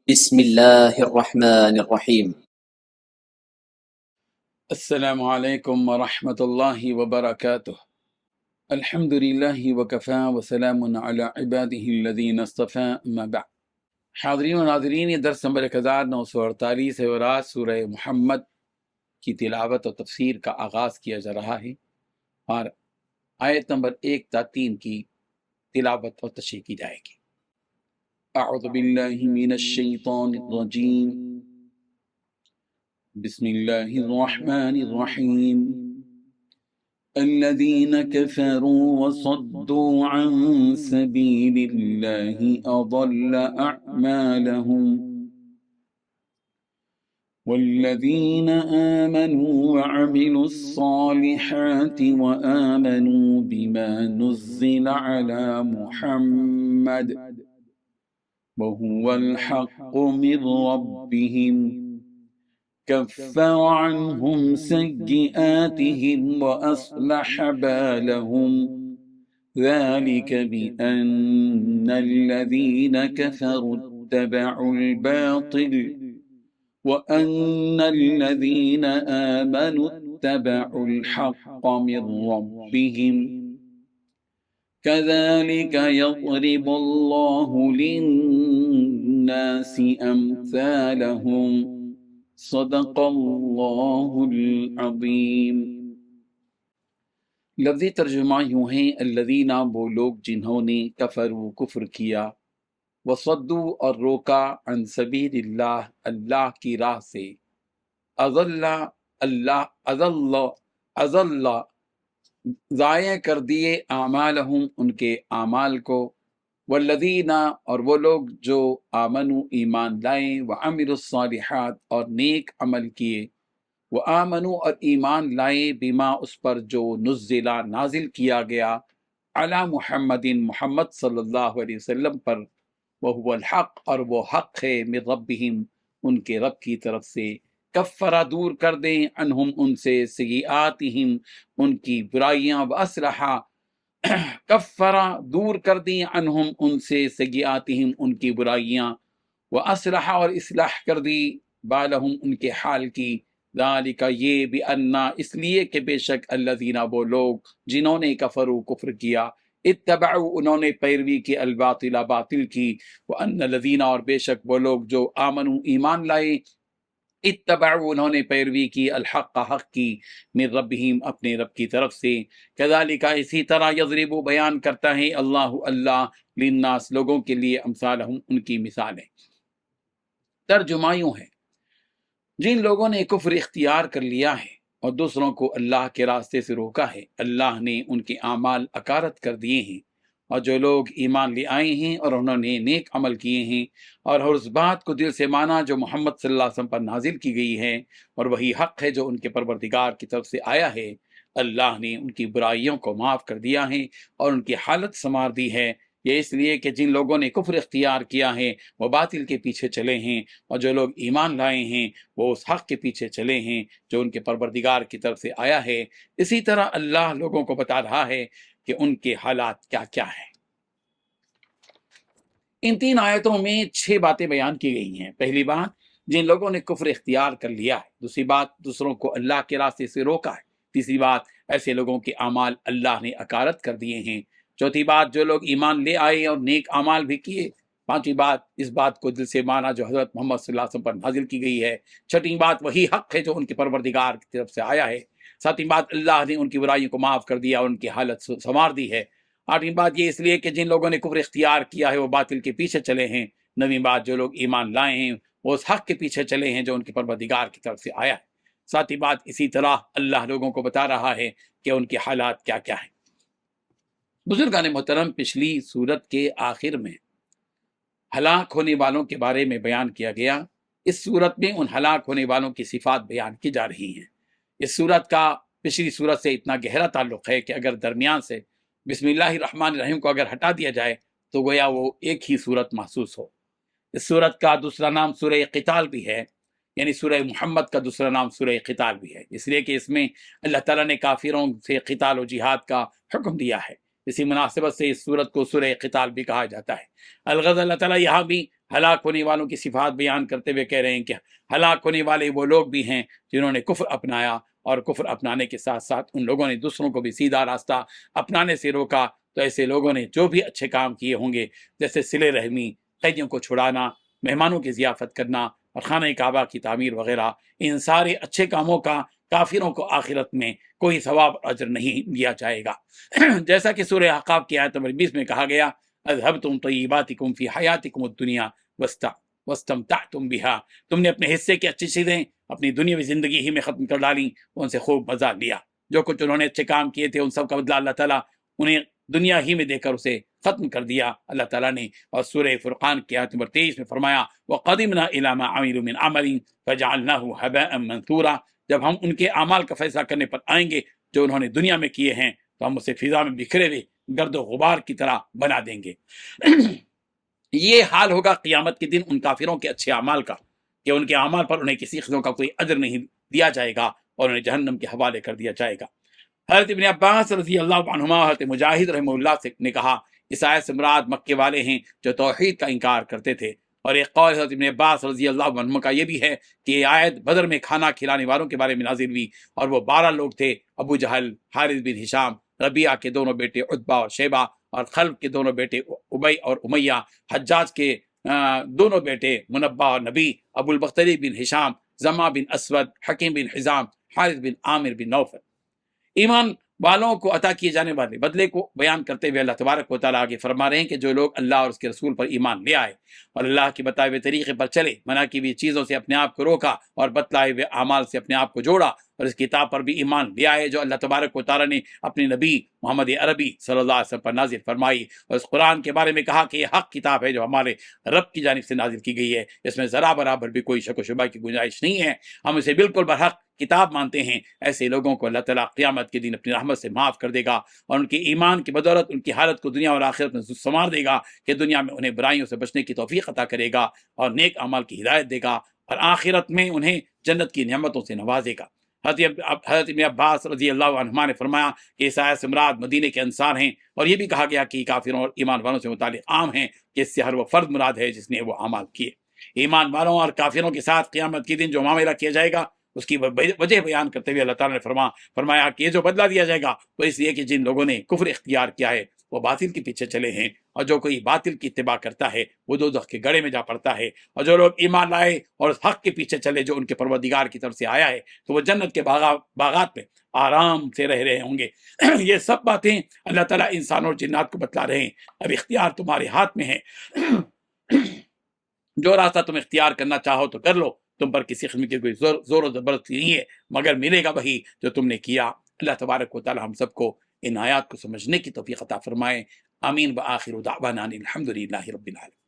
بسم الله الرحمن الرحيم. السلام علیکم ورحمۃ اللہ وبرکاتہ۔ الحمد للہ وکفا وسلام علی عبادہ الذین اصطفی اما بعد۔ حاضرین و ناظرین، یہ درس نمبر 1948 ہے اور آج سورہ محمد کی تلاوت و تفسیر کا آغاز کیا جا رہا ہے، اور آیت نمبر 1 تا 3 کی تلاوت اور تشریح کی جائے گی۔ اعوذ باللہ من الشیطان الرجیم، بسم اللہ الرحمن الرحیم۔ الذين كفروا وصدوا عن سبيل الله أضل أعمالهم والذين آمنوا وعملوا الصالحات وآمنوا بما نزل على محمد وهو الحق من ربهم كفر عنهم سيئاتهم وأصلح بالهم ذلك بأن الذين كفروا اتبعوا الباطل وأن الذين آمنوا اتبعوا الحق من ربهم كذلك يضرب الله للناس أمثالهم صدق اللہ العظیم۔ لفظی ترجمہ یوں ہیں، الذین، وہ لوگ جنہوں نے کفروا، کفر کیا، وصدوا، اور روکا، عن سبیل اللہ، اللہ کی راہ سے، اضل، اضل، ضائع کر دیے، اعمالہم، ان کے اعمال کو، والذین، اور وہ لوگ جو آمنوا، ایمان لائے، وعملوا الصالحات، اور نیک عمل کیے، وآمنوا، اور ایمان لائے، بما، اس پر جو نزلہ، نازل کیا گیا، علی محمد، محمد صلی اللہ علیہ وسلم پر، وہو الحق، اور وہ حق ہے، من ربہم، ان کے رب کی طرف سے، کفرا، دور کر دیں، عنہم، ان سے، سیئاتہم، ان کی برائیاں، واصلحا، کفرا، دور کر دیں، عنہم، ان سے، سیئاتہم، ان کی برائیاں، واصلحا، اور اصلاح کر دی، بالہم، ان کے حال کی، ذالک، یہ، بأنہ، اس لیے کہ بے شک، الذین، وہ لوگ جنہوں نے کفروا، کفر کیا، اتبعوا، انہوں نے پیروی کی، الباطل، باطل کی، وان الذین، اور بے شک وہ لوگ جو آمنوا، ایمان لائے، اتبعوا، انہوں نے پیروی کی، الحق، حق کی، من ربہم، اپنے رب کی طرف سے، کذالک، اسی طرح، یضرب، بیان کرتا ہے اللہ للناس، لوگوں کے لیے، امثالہم، ان کی مثالیں۔ ترجمہ یوں ہے، جن لوگوں نے کفر اختیار کر لیا ہے اور دوسروں کو اللہ کے راستے سے روکا ہے، اللہ نے ان کے اعمال اکارت کر دیے ہیں، اور جو لوگ ایمان لے آئے ہیں اور انہوں نے نیک عمل کیے ہیں اور اس بات کو دل سے مانا جو محمد صلی اللہ علیہ وسلم پر نازل کی گئی ہے، اور وہی حق ہے جو ان کے پروردگار کی طرف سے آیا ہے، اللہ نے ان کی برائیوں کو معاف کر دیا ہے اور ان کی حالت سنوار دی ہے۔ یہ اس لیے کہ جن لوگوں نے کفر اختیار کیا ہے وہ باطل کے پیچھے چلے ہیں، اور جو لوگ ایمان لائے ہیں وہ اس حق کے پیچھے چلے ہیں جو ان کے پروردگار کی طرف سے آیا ہے۔ اسی طرح اللہ لوگوں کو بتا رہا ہے کہ ان کے حالات کیا کیا ہیں۔ ان 3 آیتوں میں 6 باتیں بیان کی گئی ہیں۔ پہلی بات، جن لوگوں نے کفر اختیار کر لیا ہے۔ دوسری بات، دوسروں کو اللہ کے راستے سے روکا ہے۔ تیسری بات، ایسے لوگوں کے اعمال اللہ نے اکارت کر دیے ہیں۔ چوتھی بات، جو لوگ ایمان لے آئے اور نیک اعمال بھی کیے۔ پانچویں بات، اس بات کو دل سے مانا جو حضرت محمد صلی اللہ علیہ وسلم پر نازل کی گئی ہے۔ چھٹی بات، وہی حق ہے جو ان کے پروردگار کی طرف سے آیا ہے۔ ساتویں بات، اللہ نے ان کی برائیوں کو معاف کر دیا اور ان کی حالت سنوار دی ہے۔ آٹھویں بات، یہ اس لیے کہ جن لوگوں نے کفر اختیار کیا ہے وہ باطل کے پیچھے چلے ہیں۔ نویں بات، جو لوگ ایمان لائے ہیں وہ اس حق کے پیچھے چلے ہیں جو ان کے پروردگار کی طرف سے آیا ہے۔ ساتھی بات، اسی طرح اللہ لوگوں کو بتا رہا ہے کہ ان کے حالات کیا کیا ہیں۔ بزرگان محترم، پچھلی سورت کے آخر میں ہلاک ہونے والوں کے بارے میں بیان کیا گیا۔ اس سورت میں ان ہلاک ہونے والوں کی صفات بیان کی جا رہی ہیں۔ اس سورت کا پچھلی سورت سے اتنا گہرا تعلق ہے کہ اگر درمیان سے بسم اللہ الرحمن الرحیم کو اگر ہٹا دیا جائے تو گویا وہ ایک ہی سورت محسوس ہو۔ اس سورت کا دوسرا نام سورہ قتال بھی ہے، یعنی سورہ محمد کا دوسرا نام سورہ قتال بھی ہے، اس لیے کہ اس میں اللہ تعالیٰ نے کافروں سے قتال و جہاد کا حکم دیا ہے۔ اسی مناسبت سے اس سورت کو سورہ قتال بھی کہا جاتا ہے۔ الغرض، اللہ تعالیٰ یہاں بھی ہلاک ہونے والوں کی صفات بیان کرتے ہوئے کہہ رہے ہیں کہ ہلاک ہونے والے وہ لوگ بھی ہیں جنہوں نے کفر اپنایا، اور کفر اپنانے کے ساتھ ساتھ ان لوگوں نے دوسروں کو بھی سیدھا راستہ اپنانے سے روکا۔ تو ایسے لوگوں نے جو بھی اچھے کام کیے ہوں گے، جیسے صلہ رحمی، قیدیوں کو چھڑانا، مہمانوں کی ضیافت کرنا اور خانہ کعبہ کی تعمیر وغیرہ، ان سارے اچھے کاموں کا کافروں کو آخرت میں کوئی ثواب اجر نہیں دیا جائے گا۔ جیسا کہ سورہ احقاف کی آیت نمبر 20 میں کہا گیا، اذهبتم طیباتکم فی حیاتکم الدنیا واستمتعتم بها، تم نے اپنے حصے کی اچھی چیزیں اپنی دنیاوی زندگی ہی میں ختم کر ڈالیں، ان سے خوب مزہ لیا۔ جو کچھ انہوں نے اچھے کام کیے تھے ان سب کا بدلہ اللہ تعالیٰ انہیں دنیا ہی میں دے کر اسے ختم کر دیا اللہ تعالیٰ نے۔ اور سورہ فرقان کی آیت نمبر 23 میں فرمایا، وَقَدِمْنَا إِلَىٰ مَا عَمِلُوا مِنْ عَمَلٍ فَجَعَلْنَاهُ هَبَاءً مَنْثُورًا، جب ہم ان کے اعمال کا فیصلہ کرنے پر آئیں گے جو انہوں نے دنیا میں کیے ہیں تو ہم اسے فضا میں بکھرے ہوئے گرد و غبار کی طرح بنا دیں گے۔ یہ حال ہوگا قیامت کے دن ان کافروں کے اچھے اعمال کا کہ ان کے اعمال پر انہیں کسی قسم کا کوئی اجر نہیں دیا جائے گا اور انہیں جہنم کے حوالے کر دیا جائے گا۔ حضرت ابن عباس رضی اللہ عنہما حضرت مجاہد رحمہ اللہ سے نے کہا، اس آیت سے مراد مکے والے ہیں جو توحید کا انکار کرتے تھے۔ اور ایک قول حضرت ابن عباس رضی اللہ عنہما کا یہ بھی ہے کہ یہ آیت بدر میں کھانا کھلانے والوں کے بارے میں نازل ہوئی، اور وہ 12 لوگ تھے، ابو جہل، حارث بن ہشام، ربیعہ کے دونوں بیٹے عتبہ اور شیبہ، اور خلف کے دونوں بیٹے ابی اور امیہ، حجاج کے دونوں بیٹے منبہ اور نبی، ابو البختری بن ہشام، زما بن اسود، حکیم بن حزام، حارث بن عامر بن نوفل۔ ایمان والوں کو عطا کیے جانے والے بدلے کو بیان کرتے ہوئے اللہ تبارک و تعالیٰ آگے فرما رہے ہیں کہ جو لوگ اللہ اور اس کے رسول پر ایمان لے آئے اور اللہ کے بتائے ہوئے طریقے پر چلے، منع کی ہوئی چیزوں سے اپنے آپ کو روکا اور بتلائے ہوئے اعمال سے اپنے آپ کو جوڑا، اور اس کتاب پر بھی ایمان لے آئے جو اللہ تبارک و تعالیٰ نے اپنے نبی محمد عربی صلی اللہ علیہ وسلم پر نازل فرمائی، اور اس قرآن کے بارے میں کہا کہ یہ حق کتاب ہے جو ہمارے رب کی جانب سے نازل کی گئی ہے، اس میں ذرا برابر بھی کوئی شک و شبہ کی گنجائش نہیں ہے، ہم اسے بالکل برحق کتاب مانتے ہیں۔ ایسے لوگوں کو اللہ تعالیٰ قیامت کے دن اپنی رحمت سے معاف کر دے گا اور ان کے ایمان کی بدولت ان کی حالت کو دنیا اور آخرت میں سنوار دے گا کہ دنیا میں انہیں برائیوں سے بچنے کی توفیق عطا کرے گا اور نیک اعمال کی ہدایت دے گا، اور آخرت میں انہیں جنت کی نعمتوں سے نوازے گا۔ حضرت ابن عباس رضی اللہ عنہما نے فرمایا کہ اس آیت سے مراد مدینے کے انصار ہیں، اور یہ بھی کہا گیا کہ کافروں اور ایمان والوں سے متعلق عام ہیں کہ اس سے ہر وہ فرد مراد ہے جس نے وہ اعمال کیے۔ ایمان والوں اور کافروں کے ساتھ قیامت کے دن جو معاملہ کیا جائے گا اس کی وجہ بیان کرتے ہوئے اللہ تعالیٰ نے فرمایا کہ یہ جو بدلہ دیا جائے گا وہ اس لیے کہ جن لوگوں نے کفر اختیار کیا ہے وہ باطل کے پیچھے چلے ہیں، اور جو کوئی باطل کی اتباع کرتا ہے وہ دوزخ کے گڑھے میں جا پڑتا ہے، اور جو لوگ ایمان لائے اور اس حق کے پیچھے چلے جو ان کے پروردگار کی طرف سے آیا ہے تو وہ جنت کے باغات میں آرام سے رہ رہے ہوں گے۔ یہ سب باتیں اللہ تعالیٰ انسانوں اور جنات کو بتلا رہے ہیں۔ اب اختیار تمہارے ہاتھ میں ہے، جو راستہ تم اختیار کرنا چاہو تو کر لو، تم پر کسی قسم کی کوئی زور و زبردستی نہیں ہے، مگر ملے گا وہی جو تم نے کیا۔ اللہ تبارک و تعالی ہم سب کو ان آیات کو سمجھنے کی توفیق عطا فرمائے۔ آمین۔ وآخر دعوانا الحمدللہ رب العالمین۔